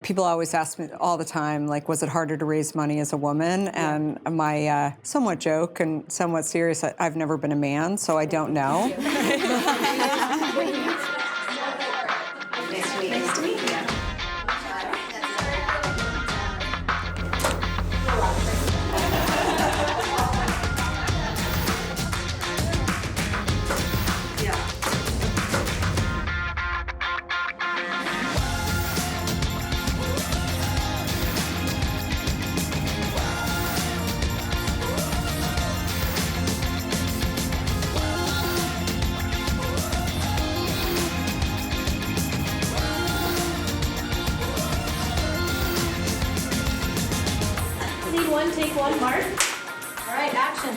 People always ask me all the time, like, was it harder to raise money as a woman? And my somewhat joke and somewhat serious, I've never been a man, so I don't know. Nice to meet you. Take one, Mark. All right, action.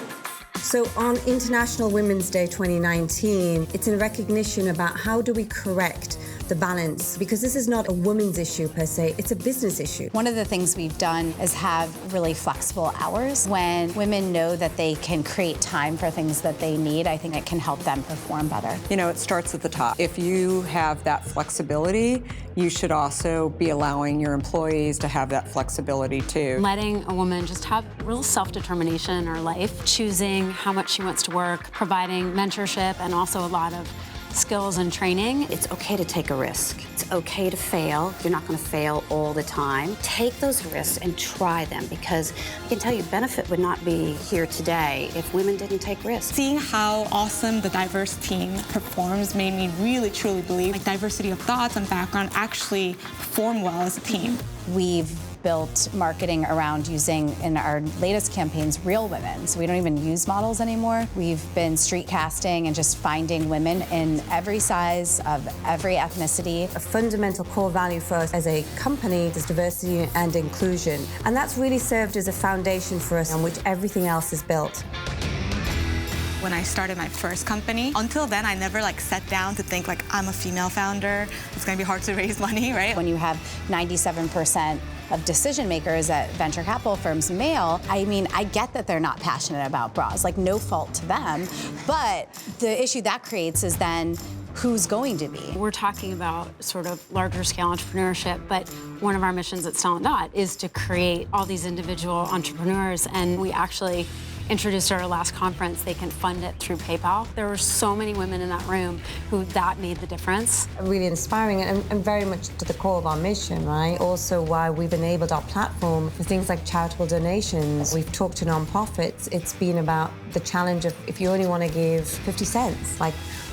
So on International Women's Day 2019, it's in recognition about how do we correct the balance, because this is not a woman's issue per se, it's a business issue. One of the things we've done is have really flexible hours. When women know that they can create time for things that they need, I think it can help them perform better. You know, it starts at the top. If you have that flexibility, you should also be allowing your employees to have that flexibility too. Letting a woman just have real self-determination in her life, choosing how much she wants to work, providing mentorship, and also a lot of skills and training. It's okay to take a risk. It's okay to fail. You're not going to fail all the time. Take those risks and try them, because I can tell you benefit would not be here today if women didn't take risks. Seeing how awesome the diverse team performs made me really truly believe like diversity of thoughts and background actually perform well as a team. We've built marketing around using, in our latest campaigns, real women. So we don't even use models anymore. We've been street casting and just finding women in every size, of every ethnicity. A fundamental core value for us as a company is diversity and inclusion. And that's really served as a foundation for us on which everything else is built. When I started my first company, until then I never sat down to think I'm a female founder. It's gonna be hard to raise money, right? When you have 97% of decision makers at venture capital firms male, I mean, I get that they're not passionate about bras, no fault to them, but the issue that creates is then who's going to be? We're talking about sort of larger scale entrepreneurship, but one of our missions at Stella & Dot is to create all these individual entrepreneurs, and we actually introduced at our last conference, they can fund it through PayPal. There were so many women in that room who that made the difference. Really inspiring and very much to the core of our mission, right? Also why we've enabled our platform for things like charitable donations. We've talked to nonprofits. It's been about the challenge of if you only want to give 50 cents,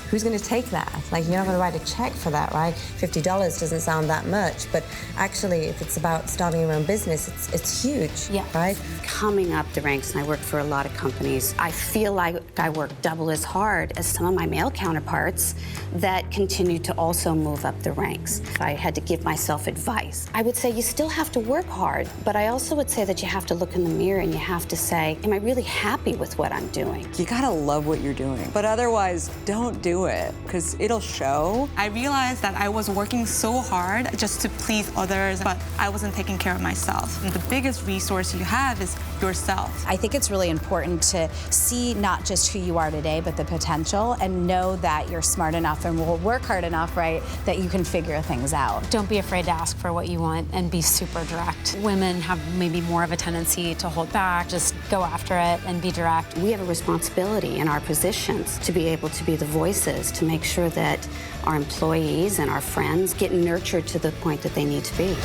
who's going to take that? You're not going to write a check for that, right? $50 doesn't sound that much, but actually, if it's about starting your own business, it's huge, right? Coming up the ranks, and I worked for a lot of companies, I feel like I work double as hard as some of my male counterparts that continue to also move up the ranks. If I had to give myself advice, I would say you still have to work hard, but I also would say that you have to look in the mirror and you have to say, am I really happy with what I'm doing? You gotta love what you're doing, but otherwise, don't do it, because it'll show. I realized that I was working so hard just to please others, but I wasn't taking care of myself. And the biggest resource you have is yourself. I think it's really important to see not just who you are today, but the potential, and know that you're smart enough and will work hard enough, right, that you can figure things out. Don't be afraid to ask for what you want and be super direct. Women have maybe more of a tendency to hold back. Just go after it and be direct. We have a responsibility in our positions to be able to be the voices, to make sure that our employees and our friends get nurtured to the point that they need to be.